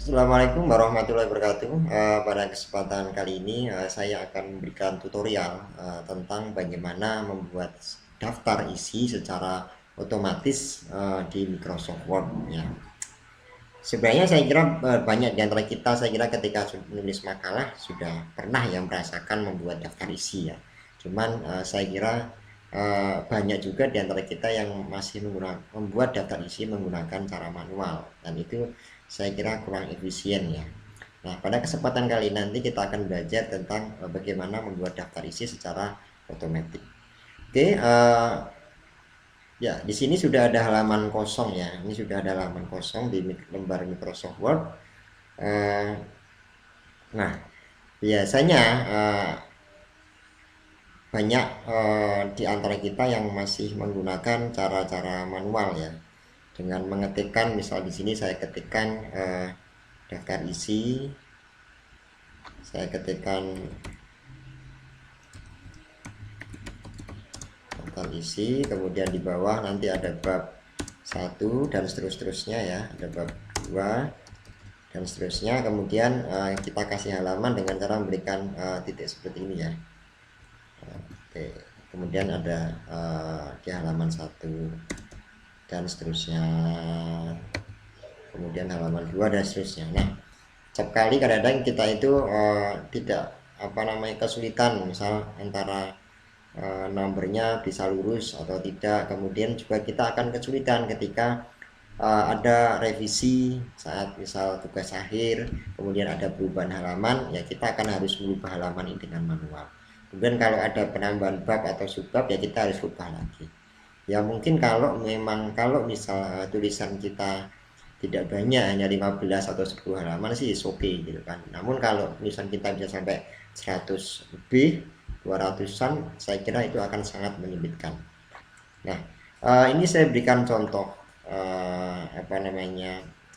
Assalamualaikum warahmatullahi wabarakatuh. Pada kesempatan kali ini saya akan memberikan tutorial tentang bagaimana membuat daftar isi secara otomatis di Microsoft Word ya. Sebenarnya saya kira banyak di antara kita, saya kira ketika menulis makalah sudah pernah yang merasakan membuat daftar isi ya. Cuman saya kira banyak juga di antara kita yang masih membuat daftar isi menggunakan cara manual, dan itu saya kira kurang efisien ya. Nah, pada kesempatan kali nanti kita akan belajar tentang bagaimana membuat daftar isi secara otomatis. Oke, ya, di sini sudah ada halaman kosong ya. Ini sudah ada halaman kosong di lembar Microsoft Word. Nah, biasanya banyak di antara kita yang masih menggunakan cara-cara manual ya. Dengan mengetikkan, misal di sini saya ketikkan daftar isi, saya ketikkan daftar isi, kemudian di bawah nanti ada bab 1 dan seterusnya ya, ada bab 2 dan seterusnya. Kemudian kita kasih halaman dengan cara memberikan titik seperti ini ya. Oke, kemudian ada di halaman 1 dan seterusnya, kemudian halaman 2 dan seterusnya. Nah, setiap kali kadang-kadang kita itu tidak kesulitan misal antara nomornya bisa lurus atau tidak. Kemudian juga kita akan kesulitan ketika ada revisi saat misal tugas akhir, kemudian ada perubahan halaman ya, kita akan harus mengubah halaman ini dengan manual. Kemudian kalau ada penambahan bab atau subbab ya kita harus ubah lagi ya. Mungkin kalau misal tulisan kita tidak banyak, hanya 15 atau 10 halaman sih oke okay, gitu kan. Namun kalau tulisan kita bisa sampai 100 lebih, 200-an, saya kira itu akan sangat menyulitkan. Nah, ini saya berikan contoh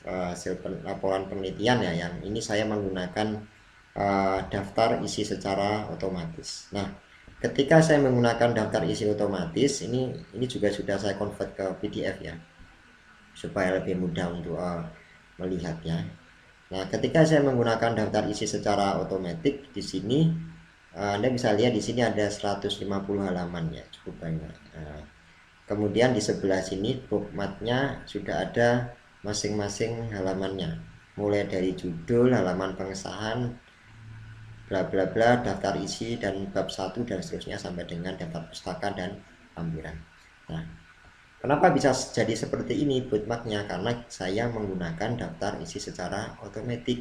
hasil laporan penelitian ya, yang ini saya menggunakan daftar isi secara otomatis. Nah, ketika saya menggunakan daftar isi otomatis, ini juga sudah saya convert ke PDF ya, supaya lebih mudah untuk melihatnya. Nah, ketika saya menggunakan daftar isi secara otomatis di sini, Anda bisa lihat di sini ada 150 halaman ya, cukup banyak. Kemudian di sebelah sini bookmarknya sudah ada masing-masing halamannya, mulai dari judul, halaman pengesahan, bla bla bla, daftar isi, dan bab 1 dan seterusnya sampai dengan daftar pustaka dan lampiran. Nah, kenapa bisa jadi seperti ini bookmarknya? Karena saya menggunakan daftar isi secara otomatis.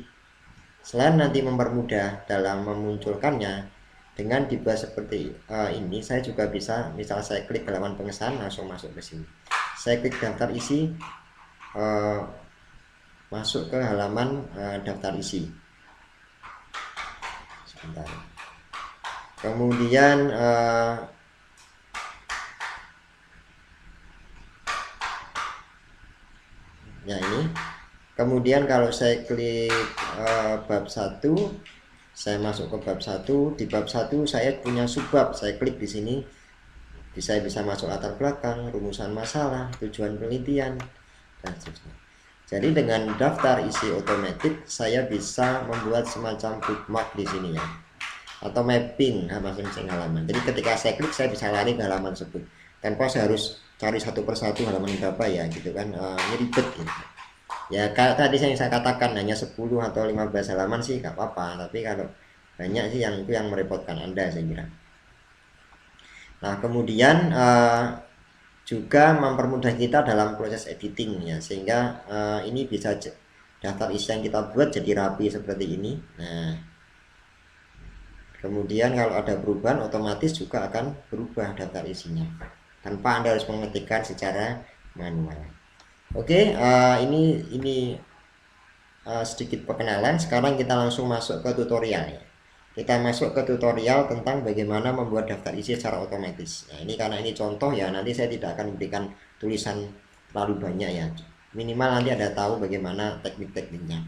Selain nanti mempermudah dalam memunculkannya, dengan dibuat seperti ini, saya juga bisa, misal saya klik halaman pengesahan, langsung masuk ke sini. Saya klik daftar isi, masuk ke halaman daftar isi. Sebentar. Kemudian ya ini. Kemudian kalau saya klik bab 1, saya masuk ke bab 1. Di bab 1 saya punya subbab, saya klik di sini, bisa masuk latar belakang, rumusan masalah, tujuan penelitian, dan seterusnya. Jadi dengan daftar isi otomatis saya bisa membuat semacam bookmark di sini ya, atau mapping masing-masing halaman. Jadi ketika saya klik, saya bisa lari ke halaman tersebut tanpa saya harus cari satu persatu halaman berapa ya gitu kan. Ini ribet gitu ya. Tadi saya katakan hanya 10 atau 15 halaman sih gak apa-apa, tapi kalau banyak sih itu yang merepotkan Anda, saya kira. Nah, kemudian juga mempermudah kita dalam proses editing ya, sehingga ini bisa daftar isi yang kita buat jadi rapi seperti ini. Nah, kemudian kalau ada perubahan otomatis juga akan berubah daftar isinya tanpa Anda harus mengetikkan secara manual. Oke, ini sedikit perkenalan. Sekarang kita langsung masuk ke tutorial ya. Kita masuk ke tutorial tentang bagaimana membuat daftar isi secara otomatis. Nah, ini karena ini contoh ya, nanti saya tidak akan memberikan tulisan terlalu banyak ya. Minimal nanti ada tahu bagaimana teknik-tekniknya.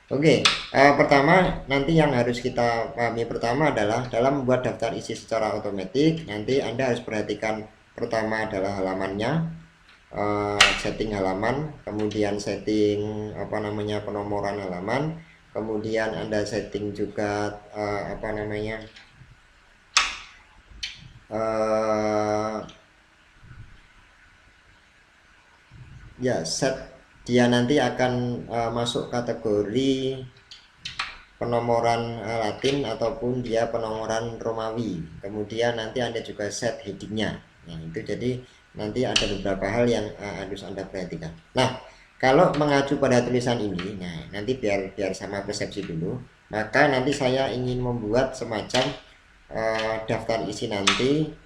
Oke, pertama nanti yang harus kita pahami pertama adalah dalam membuat daftar isi secara otomatis, nanti Anda harus perhatikan pertama adalah halamannya. setting halaman, kemudian setting apa namanya penomoran halaman, kemudian Anda setting juga apa namanya ya set dia nanti akan masuk kategori penomoran Latin ataupun dia penomoran Romawi. Kemudian nanti Anda juga set headingnya. Nah itu jadi nanti ada beberapa hal yang harus Anda perhatikan. Nah kalau mengacu pada tulisan ini, nah nanti biar sama persepsi dulu, maka nanti saya ingin membuat semacam daftar isi nanti.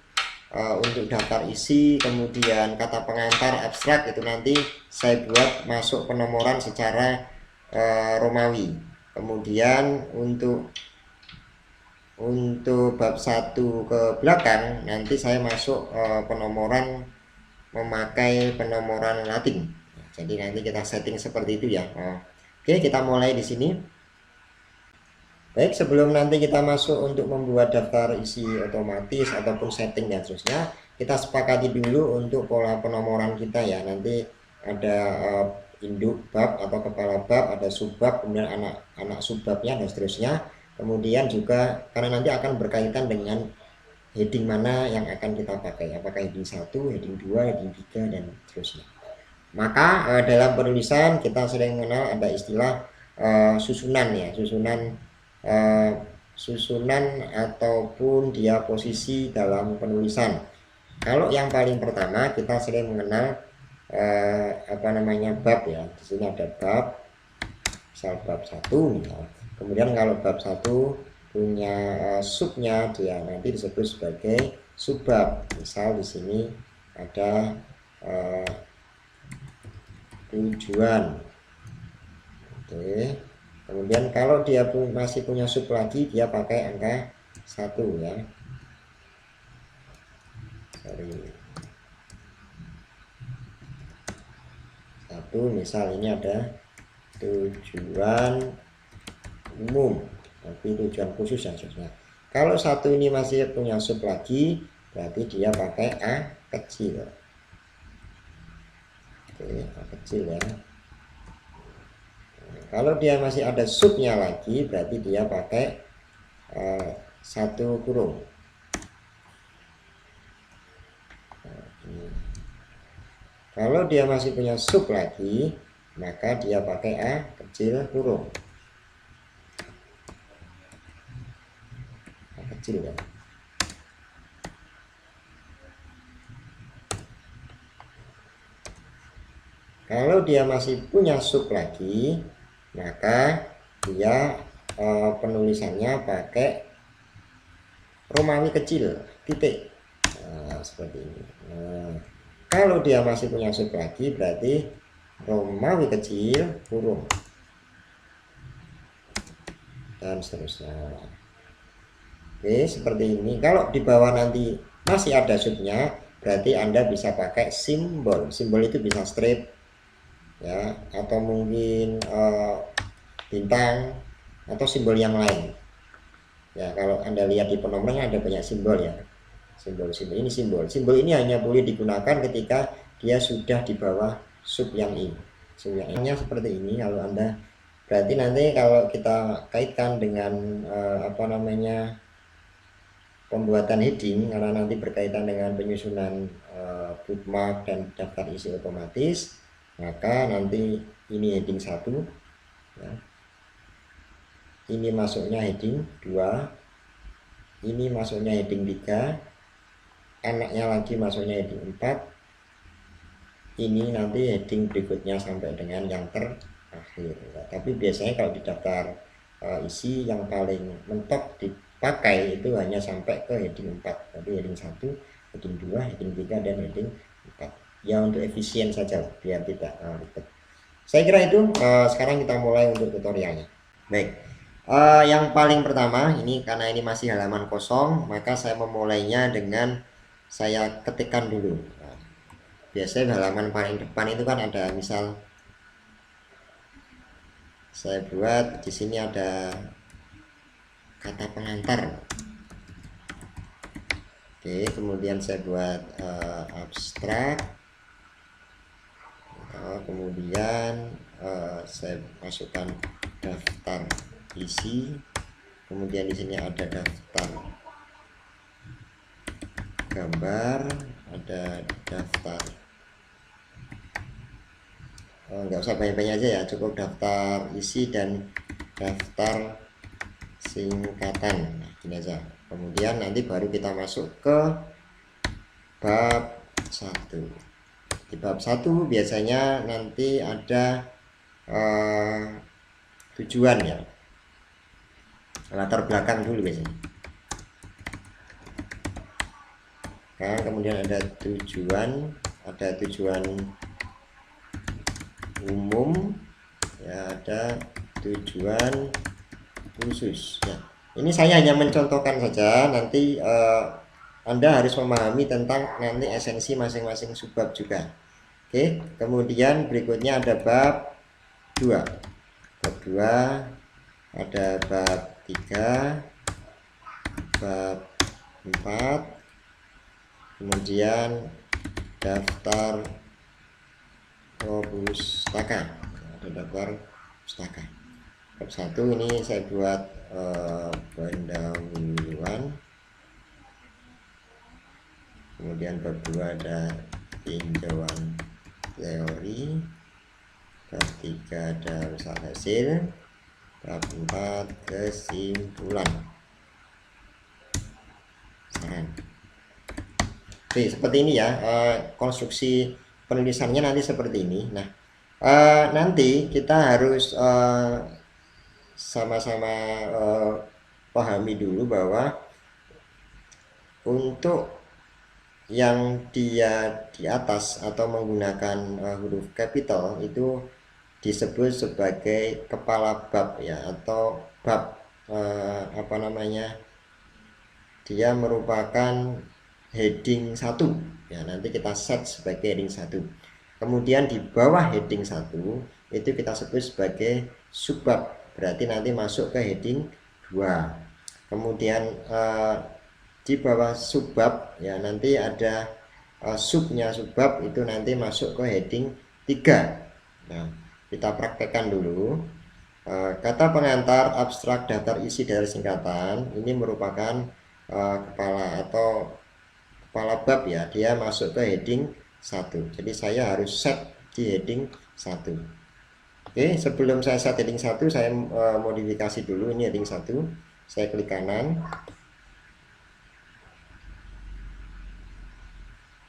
Untuk daftar isi, kemudian kata pengantar, abstrak, itu nanti saya buat masuk penomoran secara Romawi. Kemudian untuk bab 1 ke belakang nanti saya masuk penomoran memakai penomoran Latin. Jadi nanti kita setting seperti itu ya. Oke, kita mulai di sini. Baik, sebelum nanti kita masuk untuk membuat daftar isi otomatis ataupun setting dan seterusnya, kita sepakati dulu untuk pola penomoran kita ya. Nanti ada induk bab atau kepala bab, ada subbab, kemudian anak subbabnya dan seterusnya. Kemudian juga karena nanti akan berkaitan dengan heading mana yang akan kita pakai, apakah heading 1, heading 2, heading 3 dan seterusnya. Maka dalam penulisan kita sering mengenal ada istilah susunan ya, susunan ataupun dia posisi dalam penulisan. Kalau yang paling pertama kita sering mengenal apa namanya bab ya. Di sini ada bab, misal bab 1 misal. Kemudian kalau bab 1 punya subnya dia nanti disebut sebagai subbab. Misal di sini ada tujuan. Oke. Kemudian kalau dia masih punya sub lagi, dia pakai angka 1 ya. Sorry. 1, misal ini ada tujuan umum, tapi tujuan khusus ya saudara. Kalau 1 ini masih punya sub lagi, berarti dia pakai A kecil. Oke, A kecil ya. Kalau dia masih ada subnya lagi, berarti dia pakai 1 kurung. Kalau dia masih punya sub lagi, maka dia pakai A kecil kurung. A kecil ya. Kalau dia masih punya sub lagi, maka dia penulisannya pakai Romawi kecil titik. Nah, seperti ini. Nah, kalau dia masih punya sub lagi, berarti Romawi kecil kurung dan seterusnya. Oke, seperti ini. Kalau di bawah nanti masih ada subnya, berarti Anda bisa pakai simbol. Simbol itu bisa strip ya, atau mungkin bintang atau simbol yang lain ya. Kalau Anda lihat di penomorannya ada banyak simbol ya, simbol ini simbol ini hanya boleh digunakan ketika dia sudah di bawah sub yang ini. Sub yang ini seperti ini. Kalau Anda berarti nanti kalau kita kaitkan dengan apa namanya pembuatan heading, karena nanti berkaitan dengan penyusunan bookmark dan daftar isi otomatis, maka nanti ini heading 1 ya. Ini masuknya heading 2, ini masuknya heading 3, anaknya lagi masuknya heading 4, ini nanti heading berikutnya sampai dengan yang terakhir ya. Tapi biasanya kalau di daftar isi yang paling mentok dipakai itu hanya sampai ke heading 4. Jadi heading 1, heading 2, heading 3 dan heading 4 ya, untuk efisien saja biar tidak ribet. Saya kira itu. Sekarang kita mulai untuk tutorialnya. Baik, yang paling pertama ini, karena ini masih halaman kosong, maka saya memulainya dengan saya ketikkan dulu. Nah, biasanya halaman paling depan itu kan ada, misal saya buat di sini ada kata pengantar. Oke, kemudian saya buat abstrak. kemudian saya masukkan daftar isi, kemudian di sini ada daftar gambar, ada daftar nggak usah banyak-banyak aja ya, cukup daftar isi dan daftar singkatan. Nah, gini aja. Kemudian nanti baru kita masuk ke bab 1. Di bab 1 biasanya nanti ada tujuan ya, latar belakang dulu biasanya. Nah, kemudian ada tujuan umum ya, ada tujuan khusus ya. Ini saya hanya mencontohkan saja, nanti Anda harus memahami tentang nanti esensi masing-masing subbab juga. Oke, kemudian berikutnya ada bab 2. Bab 2 ada bab 3, bab 4, kemudian daftar pustaka, ada daftar pustaka. Bab 1 ini saya buat pendahuluan, kemudian bab 2 ada tinjauan teori, bab 3 ada usaha hasil, bab 4 kesimpulan saran. Oke, seperti ini ya, konstruksi penulisannya nanti seperti ini. Nah, nanti kita harus sama-sama pahami dulu bahwa untuk yang dia di atas atau menggunakan huruf capital itu disebut sebagai kepala bab ya, atau bab apa namanya, dia merupakan heading 1 ya, nanti kita set sebagai heading 1. Kemudian di bawah heading 1 itu kita sebut sebagai subbab, berarti nanti masuk ke heading 2. Kemudian di bawah subbab ya, nanti ada subnya subbab, itu nanti masuk ke heading 3. Nah, kita praktekkan dulu. Kata pengantar abstrak daftar isi dari singkatan ini merupakan kepala atau kepala bab ya, dia masuk ke heading 1. Jadi saya harus set di heading 1. Oke, sebelum saya set heading 1, saya modifikasi dulu. Ini heading 1, saya klik kanan.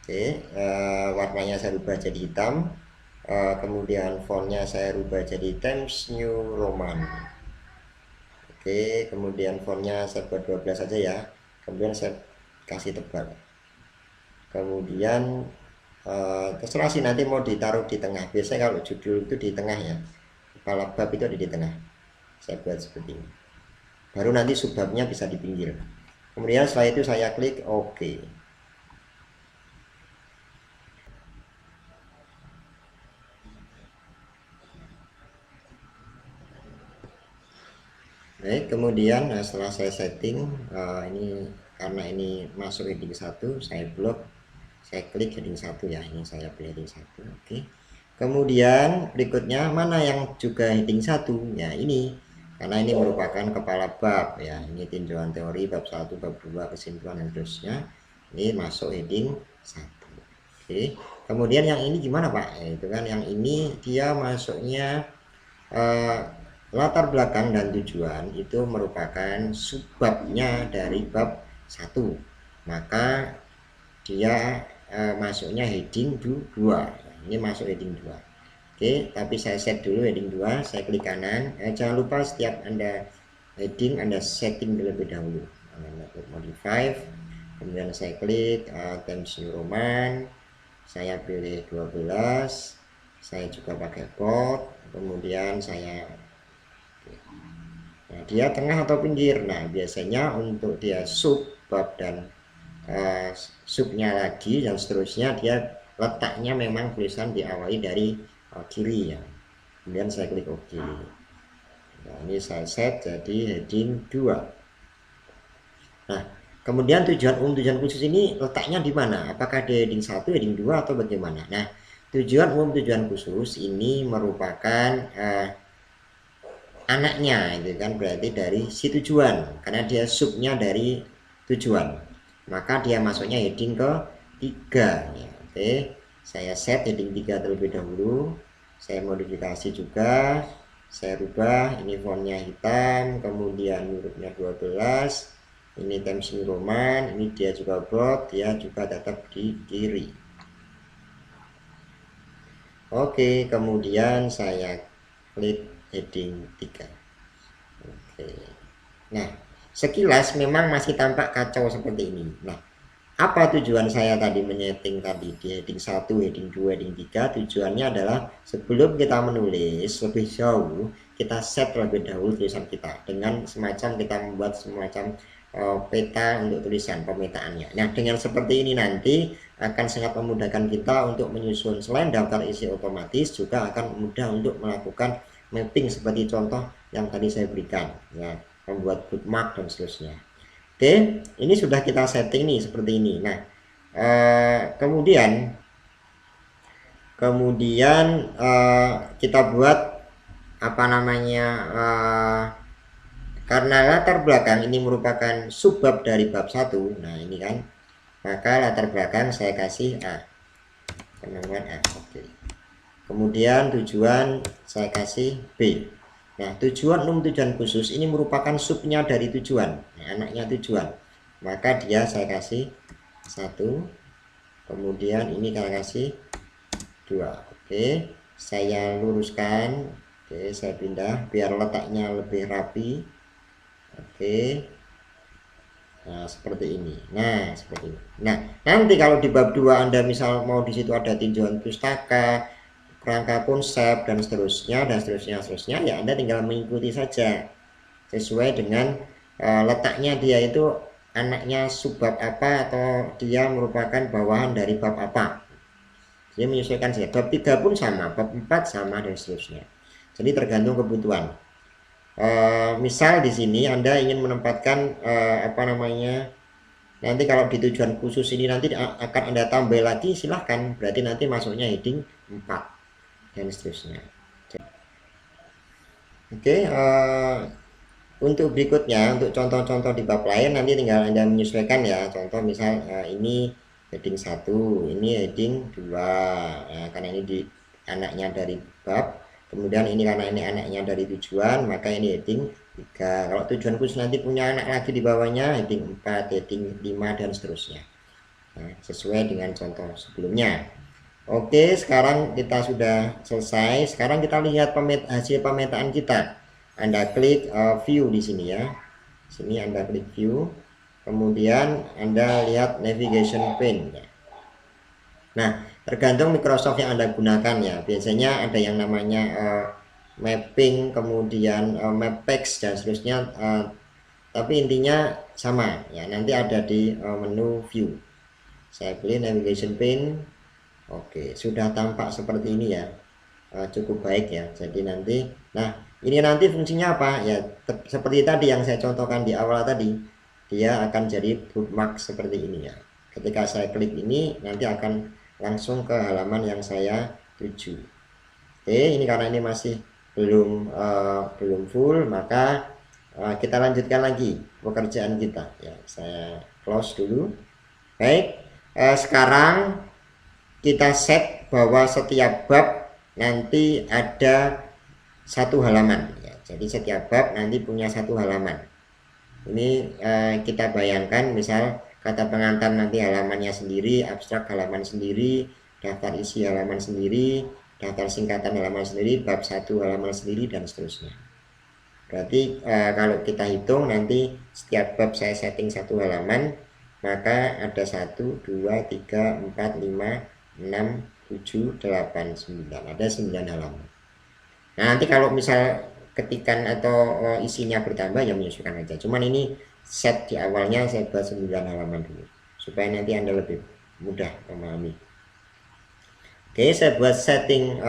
Oke, warnanya saya rubah jadi hitam, kemudian fontnya saya rubah jadi Times New Roman. Oke, kemudian fontnya saya buat 12 saja ya, kemudian saya kasih tebal. Kemudian terserah sih nanti mau ditaruh di tengah, biasanya kalau judul itu di tengah ya, kepala bab itu ada di tengah. Saya buat seperti ini, baru nanti subbabnya bisa di pinggir. Kemudian setelah itu saya klik OK. Baik, kemudian setelah saya setting ini, karena ini masuk heading 1, saya blok, saya klik heading 1 ya, ini saya pilih heading 1. Oke. Kemudian berikutnya mana yang juga heading 1 ya, ini karena ini merupakan kepala bab ya, ini tinjauan teori bab 1, bab 2 kesimpulan dan seterusnya, ini masuk heading 1. Oke. Kemudian yang ini gimana Pak? Itu kan yang ini dia masuknya latar belakang dan tujuan itu merupakan subbabnya dari bab 1, maka dia masuknya heading 2. Ini masuk heading 2. Oke, tapi saya set dulu heading 2, saya klik kanan. Jangan lupa setiap Anda heading Anda setting terlebih dahulu. Anda klik modify, kemudian saya klik Times New Roman, saya pilih 12, saya juga pakai bold, kemudian saya, nah dia tengah atau pinggir. Nah biasanya untuk dia sub, bab dan subnya lagi dan seterusnya, dia letaknya memang tulisan diawali dari kiri ya. Kemudian saya klik OK. Nah ini saya set jadi heading 2. Nah kemudian tujuan umum tujuan khusus ini letaknya di mana? Apakah di heading 1, heading 2 atau bagaimana? Nah tujuan umum, tujuan khusus ini merupakan anaknya, itu kan berarti dari si tujuan, karena dia subnya dari tujuan, maka dia masuknya heading ke 3 ya. Oke, saya set heading 3 terlebih dahulu, saya modifikasi juga, saya rubah ini fontnya hitam, kemudian hurufnya 12, ini Times New Roman, ini dia juga bold, dia juga tetap di kiri. Oke, kemudian saya klik heading 3. Oke. Nah, sekilas memang masih tampak kacau seperti ini. Nah, apa tujuan saya tadi menyeting tadi di heading 1, heading 2, heading 3? Tujuannya adalah sebelum kita menulis lebih jauh, kita set terlebih dahulu tulisan kita dengan semacam kita membuat semacam peta untuk tulisan pemetaannya. Nah, dengan seperti ini nanti akan sangat memudahkan kita untuk menyusun, selain daftar isi otomatis, juga akan mudah untuk melakukan mapping seperti contoh yang tadi saya berikan, ya, membuat bookmark dan seterusnya. Oke, ini sudah kita setting nih seperti ini. Nah, kemudian kita buat apa namanya, karena latar belakang ini merupakan subbab dari bab 1. Nah, ini kan, maka latar belakang saya kasih A, penemuan A. Oke. Kemudian tujuan saya kasih B. Nah, tujuan umum, tujuan khusus ini merupakan subnya dari tujuan, nah, anaknya tujuan, maka dia saya kasih 1, kemudian ini saya kasih 2. Oke, saya luruskan. Oke, saya pindah biar letaknya lebih rapi. Oke, nah seperti ini. Nah, seperti ini. Nah, nanti kalau di bab 2 Anda misal mau di situ ada tinjauan pustaka, kerangka konsep dan seterusnya ya Anda tinggal mengikuti saja sesuai dengan letaknya dia itu anaknya subbab apa atau dia merupakan bawahan dari bab apa. Dia menyesuaikan saja. Bab 3 pun sama, bab 4 sama dan seterusnya. Jadi tergantung kebutuhan. Misal di sini Anda ingin menempatkan apa namanya, nanti kalau di tujuan khusus ini nanti akan Anda tambah lagi, silahkan, berarti nanti masuknya heading 4 dan seterusnya. Oke, untuk berikutnya, untuk contoh-contoh di bab lain nanti tinggal Anda menyesuaikan ya. Contoh misal ini heading 1, ini heading 2, nah, karena ini di anaknya dari bab, kemudian ini karena ini anaknya dari tujuan, maka ini heading 3. Kalau tujuan khusus nanti punya anak lagi di bawahnya, heading 4, heading 5 dan seterusnya. Nah, sesuai dengan contoh sebelumnya. Oke, sekarang kita sudah selesai. Sekarang kita lihat hasil pemetaan kita. Anda klik view di sini ya. Sini Anda klik view. Kemudian Anda lihat navigation pane ya. Nah, tergantung Microsoft yang Anda gunakan ya. Biasanya ada yang namanya mapping, kemudian mappex dan seterusnya. Tapi intinya sama ya. Nanti ada di menu view. Saya pilih navigation pane. Oke, sudah tampak seperti ini ya. Cukup baik ya. Jadi nanti, nah ini nanti fungsinya apa ya? Seperti tadi yang saya contohkan di awal tadi, dia akan jadi bookmark seperti ini ya. Ketika saya klik ini, nanti akan langsung ke halaman yang saya tuju. Oke, ini karena ini masih belum full, maka kita lanjutkan lagi pekerjaan kita ya. Saya close dulu. Baik, sekarang kita set bahwa setiap bab nanti ada satu halaman ya. Jadi setiap bab nanti punya satu halaman. Ini kita bayangkan misal kata pengantar nanti halamannya sendiri, abstrak halaman sendiri, daftar isi halaman sendiri, daftar singkatan halaman sendiri, bab 1 halaman sendiri dan seterusnya. Berarti kalau kita hitung nanti setiap bab saya setting satu halaman, maka ada 1, 2, 3, 4, 5, 6, 7, 8, 9, ada 9 halaman. Nah, nanti kalau misal ketikan atau isinya bertambah ya menyesuaikan aja. Cuman ini set di awalnya saya buat 9 halaman dulu supaya nanti Anda lebih mudah memahami. Oke, saya buat setting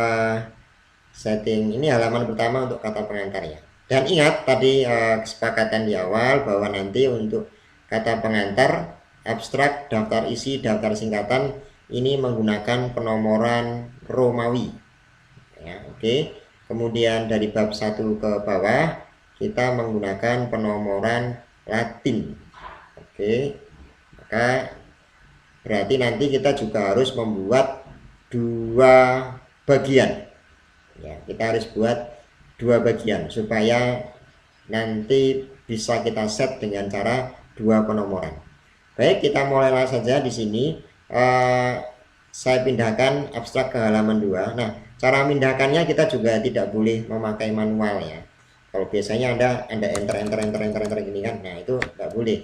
ini halaman pertama untuk kata pengantar ya. Dan ingat tadi kesepakatan di awal bahwa nanti untuk kata pengantar, abstrak, daftar isi, daftar singkatan ini menggunakan penomoran Romawi ya. Oke, kemudian dari bab 1 ke bawah kita menggunakan penomoran Latin. Oke, maka berarti nanti kita juga harus membuat 2 bagian ya, kita harus buat 2 bagian supaya nanti bisa kita set dengan cara 2 penomoran. Baik, kita mulailah saja di sini. Saya pindahkan abstrak ke halaman 2. Nah, cara memindahkannya kita juga tidak boleh memakai manual ya. Kalau biasanya Anda enter gini kan, nah itu nggak boleh.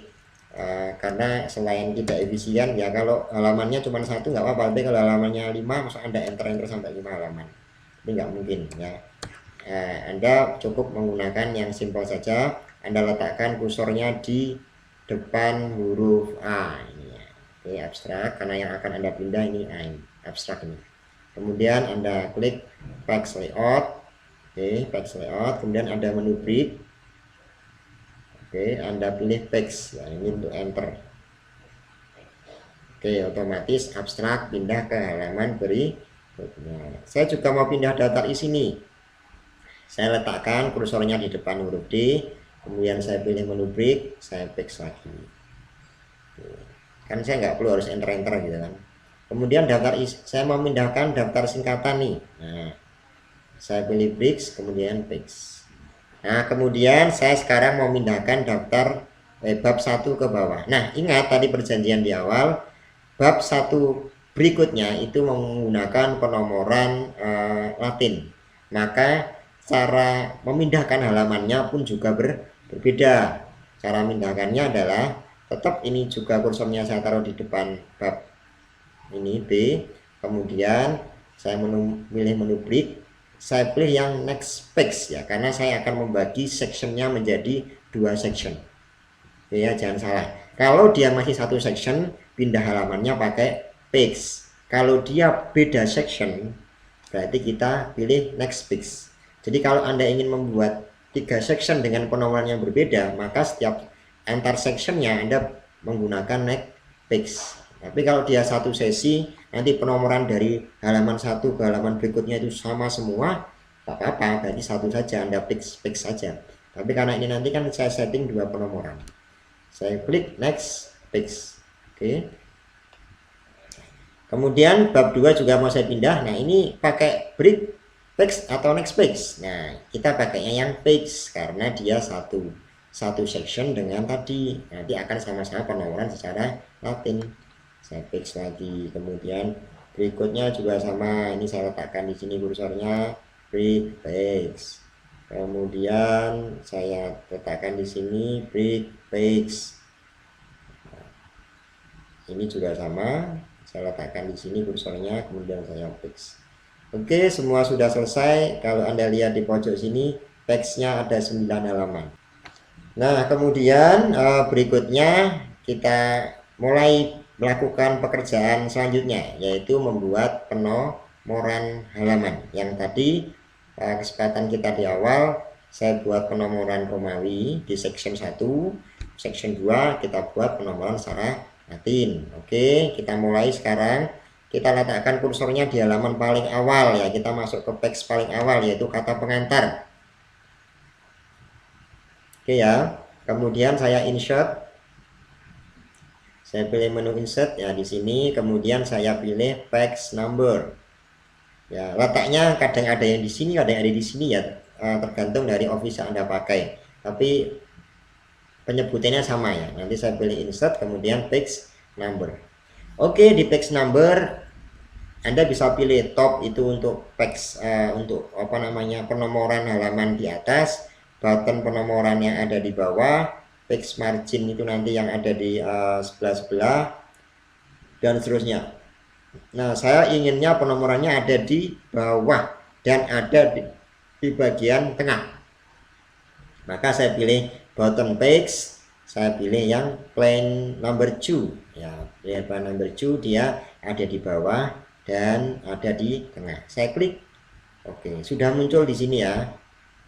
Karena selain tidak efisien ya, kalau halamannya cuma 1 nggak apa-apa, tapi kalau halamannya 5 masa Anda enter sampai 5 halaman, ini nggak mungkin ya. Anda cukup menggunakan yang simpel saja. Anda letakkan kursornya di depan huruf A ini ya. Oke, abstrak, karena yang akan Anda pindah ini A ini, abstrak ini. Kemudian Anda klik text layout. Oke, text layout, kemudian ada menu break. Oke, Anda pilih text ya, ini untuk enter. Oke, otomatis abstrak pindah ke halaman berikutnya. Saya juga mau pindah daftar isi nih. Saya letakkan kursornya di depan huruf D, kemudian saya pilih menu break, saya text lagi. Kan saya nggak perlu harus enter gitu kan. Kemudian daftar isi, saya mau memindahkan daftar singkatan nih. Nah, saya pilih breaks, kemudian text. Nah, kemudian saya sekarang mau memindahkan daftar bab 1 ke bawah. Nah, ingat tadi perjanjian di awal, bab 1 berikutnya itu menggunakan penomoran Latin. Maka cara memindahkan halamannya pun juga berbeda. Cara memindahkannya adalah tetap ini juga kursornya saya taruh di depan bab ini B, kemudian saya memilih menu break, saya pilih yang next page ya, karena saya akan membagi sectionnya menjadi 2 section ya, jangan salah. Kalau dia masih 1 section, pindah halamannya pakai page. Kalau dia beda section, berarti kita pilih next page. Jadi kalau Anda ingin membuat 3 section dengan penomoran yang berbeda, maka setiap antar sectionnya Anda menggunakan next page. Tapi kalau dia 1 sesi, nanti penomoran dari halaman 1 ke halaman berikutnya itu sama semua, tak apa-apa, berarti 1 saja, Anda page saja. Tapi karena ini nanti kan saya setting 2 penomoran, saya klik next page. Oke. Kemudian bab 2 juga mau saya pindah. Nah, ini pakai break page atau next page. Nah, kita pakainya yang page karena dia satu section dengan tadi. Nanti akan sama-sama penomoran secara Latin. Saya page lagi, kemudian berikutnya juga sama. Ini saya letakkan di sini kursornya break page. Kemudian saya letakkan di sini break page. Ini juga sama. Saya letakkan di sini kursornya, kemudian saya page. Oke, semua sudah selesai. Kalau Anda lihat di pojok sini, teksnya ada 9 halaman. Nah, kemudian berikutnya kita mulai melakukan pekerjaan selanjutnya, yaitu membuat penomoran halaman. Yang tadi kesepakatan kita di awal, saya buat penomoran Romawi di section 1, section 2 kita buat penomoran secara Latin. Oke, kita mulai sekarang. Kita letakkan kursornya di halaman paling awal ya, kita masuk ke teks paling awal yaitu kata pengantar. Oke ya, kemudian saya insert, saya pilih menu insert ya di sini, kemudian saya pilih text number. Ya, letaknya kadang ada yang di sini, kadang ada di sini ya, tergantung dari office yang Anda pakai. Tapi penyebutannya sama ya. Nanti saya pilih insert, kemudian text number. Oke, di text number Anda bisa pilih top itu untuk text untuk penomoran halaman di atas, button penomoran yang ada di bawah, text margin itu nanti yang ada di sebelah-sebelah dan seterusnya. Nah, saya inginnya penomorannya ada di bawah dan ada di bagian tengah. Maka saya pilih button text, saya pilih yang plain number 2 ya. Plain number 2 dia ada di bawah dan ada di tengah. Saya klik. Oke, sudah muncul di sini ya.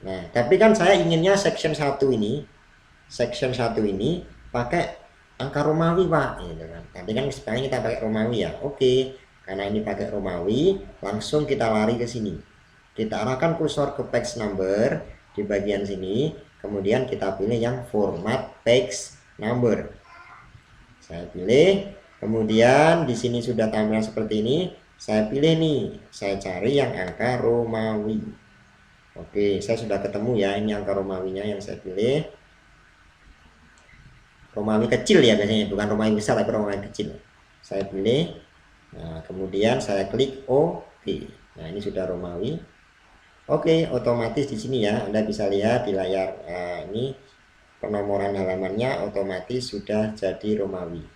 Nah, tapi kan saya inginnya section 1 ini, pakai angka Romawi, Pak, gitu kan. Tapi kan sekarang kita pakai Romawi ya. Oke, karena ini pakai Romawi, langsung kita lari ke sini. Kita arahkan kursor ke page number di bagian sini, kemudian kita pilih yang format page number. Saya pilih, kemudian di sini sudah tampilan seperti ini. Saya pilih nih, saya cari yang angka Romawi. Oke, saya sudah ketemu ya, ini angka Romawinya yang saya pilih. Romawi kecil ya biasanya, bukan Romawi besar tapi Romawi kecil. Saya pilih, nah kemudian saya klik OK. Nah ini sudah Romawi. Oke, otomatis di sini ya, Anda bisa lihat di layar ini penomoran halamannya otomatis sudah jadi Romawi.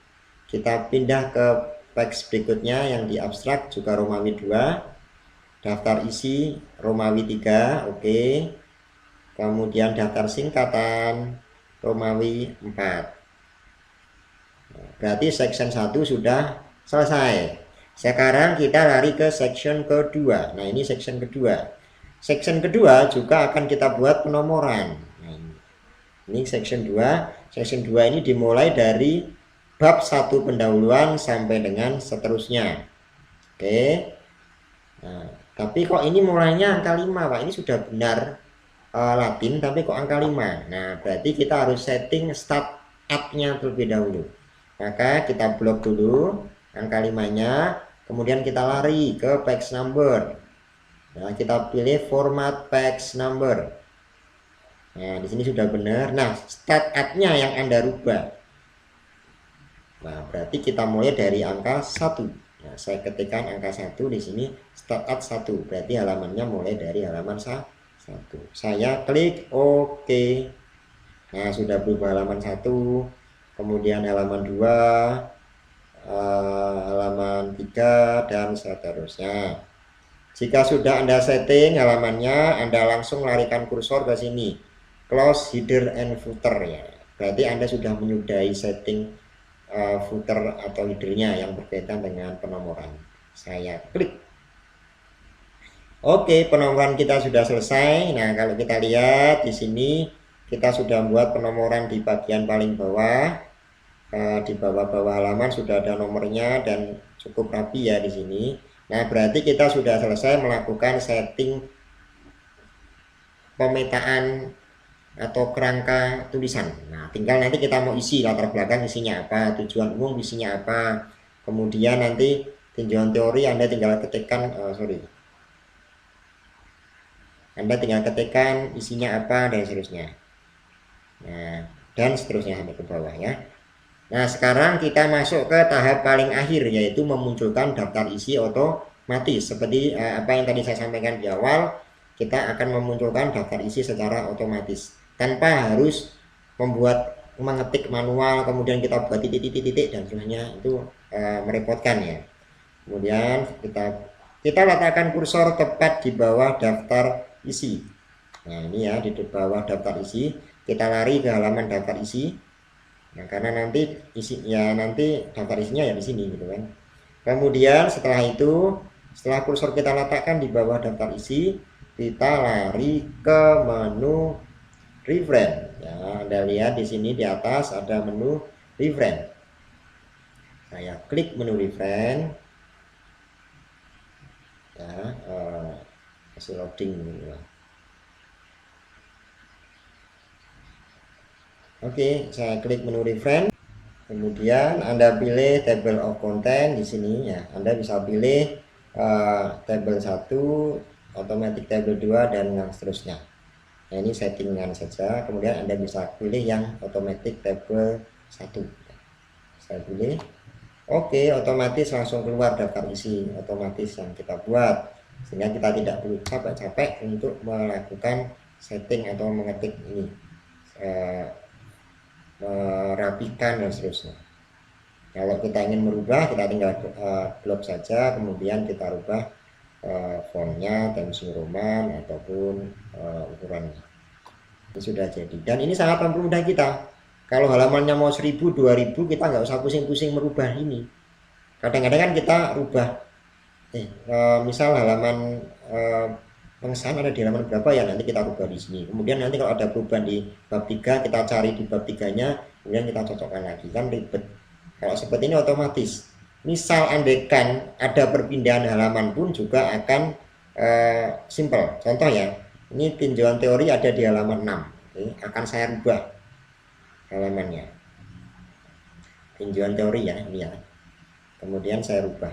Kita pindah ke teks berikutnya yang di abstrak, juga Romawi 2. Daftar isi Romawi 3, oke. Kemudian daftar singkatan Romawi 4. Berarti section 1 sudah selesai. Sekarang kita lari ke section kedua. Nah ini section kedua. Section kedua juga akan kita buat penomoran. Nah, ini section 2. Section 2 ini dimulai dari bab 1 pendahuluan sampai dengan seterusnya. Oke. Nah, tapi kok ini mulainya angka 5, Pak. Ini sudah benar Latin tapi kok angka 5. Nah, berarti kita harus setting start at-nya terlebih dahulu. Maka kita blok dulu angka 5-nya, kemudian kita lari ke page number. Nah, kita pilih format page number. Nah, di sini sudah benar. Nah, start at-nya yang Anda rubah. Nah, berarti kita mulai dari angka 1. Nah, saya ketikkan angka 1 di sini, start at 1. Berarti halamannya mulai dari halaman 1. Saya klik OK. Nah, sudah berubah halaman 1. Kemudian halaman 2, halaman 3, dan seterusnya. Jika sudah Anda setting halamannya, Anda langsung larikan kursor ke sini, close header and footer ya. Berarti Anda sudah menyudahi setting footer atau headernya yang berkaitan dengan penomoran. Saya klik. Oke, penomoran kita sudah selesai. Nah, kalau kita lihat di sini kita sudah membuat penomoran di bagian paling bawah. Di bawah-bawah halaman sudah ada nomornya dan cukup rapi ya di sini. Nah, berarti kita sudah selesai melakukan setting pemetaan atau kerangka tulisan. Nah, tinggal nanti kita mau isi latar belakang isinya apa, tujuan umum isinya apa. Kemudian nanti tinjauan teori Anda tinggal ketikkan Anda tinggal ketikkan isinya apa dan seterusnya. Nah, dan seterusnya sampai ke bawah ya. Nah, sekarang kita masuk ke tahap paling akhir, yaitu memunculkan daftar isi otomatis. Seperti apa yang tadi saya sampaikan di awal, kita akan memunculkan daftar isi secara otomatis tanpa harus mengetik manual, kemudian kita buat titik-titik dan sebenarnya itu merepotkan ya. Kemudian kita letakkan kursor tepat di bawah daftar isi. Nah, ini ya di bawah daftar isi, kita lari ke halaman daftar isi. Nah, karena nanti nanti daftar isinya ya di sini gitu kan. Kemudian setelah itu, setelah kursor kita letakkan di bawah daftar isi, kita lari ke menu reference. Ya, Anda lihat di sini di atas ada menu reference. Saya klik menu reference. Ya, masih loading gitu. Oke, saya klik menu reference. Kemudian Anda pilih table of content di sini ya. Anda bisa pilih table 1, automatic table 2 dan yang seterusnya. Nah, ini settingan saja. Kemudian Anda bisa pilih yang automatic table 1. Saya pilih. Oke, otomatis langsung keluar daftar isi otomatis yang kita buat. Sehingga kita tidak perlu capek-capek untuk melakukan setting atau mengetik ini. Merapikan dan seterusnya. Kalau kita ingin merubah, kita tinggal blok saja, kemudian kita rubah fontnya, Times New Roman ataupun ukurannya. Ini sudah jadi, dan ini sangat mempermudah kita. Kalau halamannya mau 1000, 2000, kita nggak usah pusing-pusing merubah ini. Kadang-kadang kan kita rubah misal halaman pengesahan ada di halaman berapa ya, nanti kita rubah di sini. Kemudian nanti kalau ada perubahan di bab 3, kita cari di bab 3-nya, kemudian kita cocokkan lagi, kan ribet. Kalau seperti ini otomatis misal andaikan ada perpindahan halaman pun juga akan simple. Contoh ya, ini tinjauan teori ada di halaman 6. Oke, akan saya rubah halamannya. Tinjauan teori ya, ini ya. Kemudian saya rubah.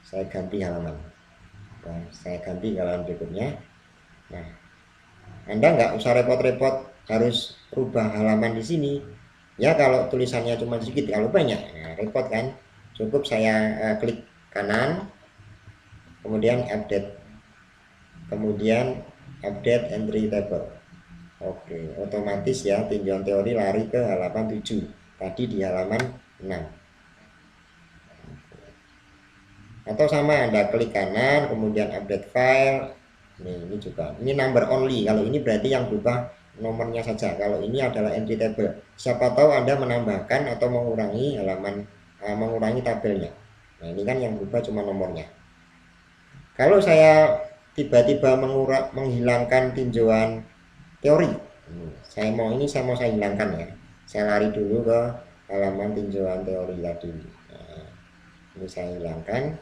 Saya ganti halaman. Nah, saya ganti ke halaman berikutnya. Nah, Anda nggak usah repot-repot harus rubah halaman di sini. Ya kalau tulisannya cuma sedikit, kalau banyak, nah, repot kan. Cukup saya klik kanan, kemudian update, kemudian update entry table. Oke, otomatis ya tinjauan teori lari ke halaman 7. Tadi di halaman 6. Atau sama, Anda klik kanan, kemudian update file. Ini juga, ini number only. Kalau ini berarti yang berubah nomornya saja. Kalau ini adalah entry table. Siapa tahu Anda menambahkan atau mengurangi halaman, mengurangi tabelnya. Nah ini kan yang berubah cuma nomornya. Kalau saya tiba-tiba menghilangkan tinjauan teori, saya mau hilangkan ya. Saya lari dulu ke halaman tinjauan teori tadi. Nah, ini saya hilangkan.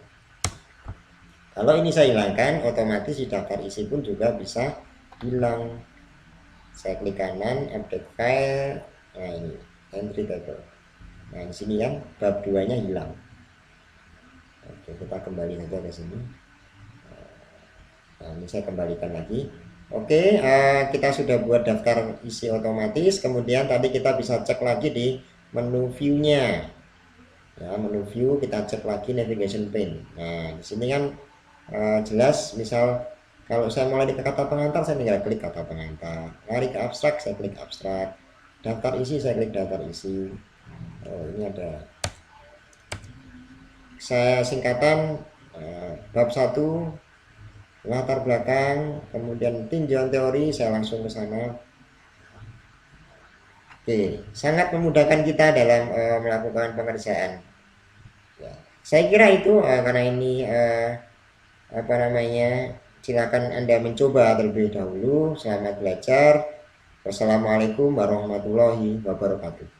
Kalau ini saya hilangkan, otomatis di daftar isi pun juga bisa hilang. Saya klik kanan, update file. Nah ini entry table. Nah di sini kan bab 2-nya hilang. Oke, kita kembali saja ke sini. Nah ini saya kembalikan lagi. Oke, kita sudah buat daftar isi otomatis. Kemudian tadi kita bisa cek lagi di menu view-nya. Ya, menu view kita cek lagi navigation pane. Nah di sini kan jelas, misal kalau saya mulai di kata pengantar, saya tinggal klik kata pengantar. Lari ke abstrak, saya klik abstrak. Daftar isi, saya klik daftar isi. Oh ini ada, saya singkatan bab 1 latar belakang, kemudian tinjauan teori, saya langsung ke sana. Oke, sangat memudahkan kita dalam melakukan pengerjaan ya. Saya kira itu karena ini apa namanya, silakan Anda mencoba terlebih dahulu. Selamat belajar. Wassalamualaikum warahmatullahi wabarakatuh.